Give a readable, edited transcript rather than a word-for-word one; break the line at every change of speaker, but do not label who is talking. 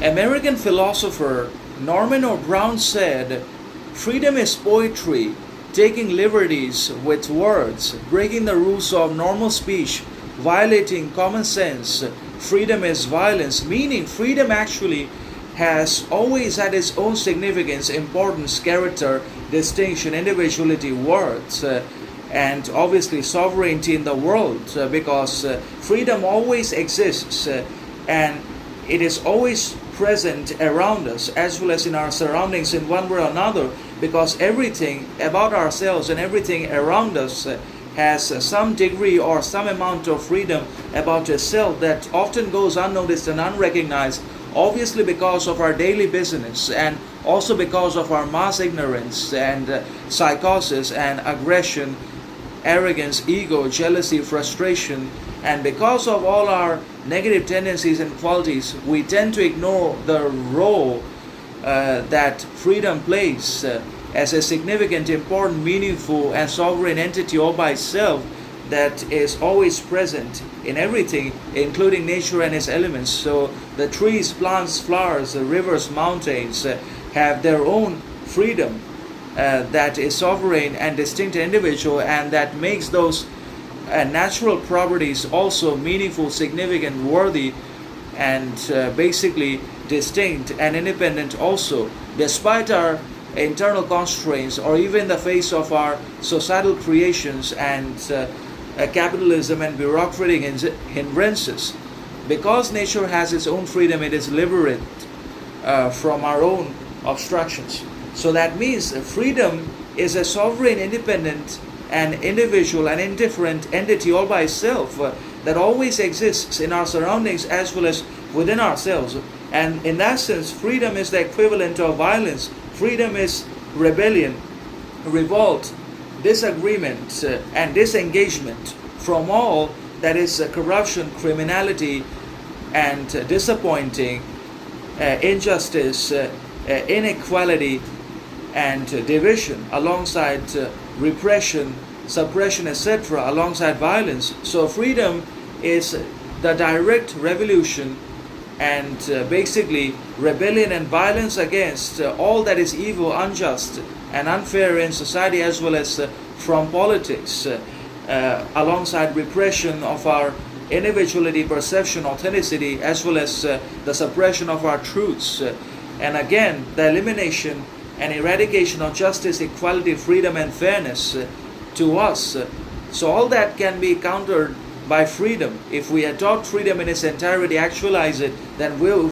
American philosopher Norman O. Brown said, "Freedom is poetry, taking liberties with words, breaking the rules of normal speech, violating common sense. Freedom is violence," meaning freedom actually has always had its own significance, importance, character, distinction, individuality, worth, and obviously sovereignty in the world, because freedom always exists, and it is always present around us as well as in our surroundings in one way or another, because everything about ourselves and everything around us has some degree or some amount of freedom about itself that often goes unnoticed and unrecognized, obviously because of our daily business, and also because of our mass ignorance and psychosis and aggression, arrogance, ego, jealousy, frustration, and because of all our negative tendencies and qualities, we tend to ignore the role that freedom plays as a significant, important, meaningful, and sovereign entity all by itself that is always present in everything, including nature and its elements. So the trees, plants, flowers, the rivers, mountains have their own freedom that is sovereign and distinct and individual, and that makes those natural properties also meaningful, significant, worthy, and basically distinct and independent also, despite our internal constraints or even in the face of our societal creations and capitalism and bureaucratic hindrances. Because nature has its own freedom, it is liberate from our own obstructions. So that means freedom is a sovereign, independent, and individual and indifferent entity all by itself that always exists in our surroundings as well as within ourselves. And in that sense, freedom is the equivalent of violence. Freedom is rebellion, revolt, disagreement, and disengagement from all that is corruption, criminality, and disappointing, injustice, inequality, and division, alongside repression, suppression, etc., alongside violence. So freedom is the direct revolution and basically rebellion and violence against all that is evil, unjust, and unfair in society, as well as from politics, alongside repression of our individuality, perception, authenticity, as well as the suppression of our truths. And again, the elimination and eradication of justice, equality, freedom, and fairness to us. So all that can be countered by freedom. If we adopt freedom in its entirety, actualize it, then we'll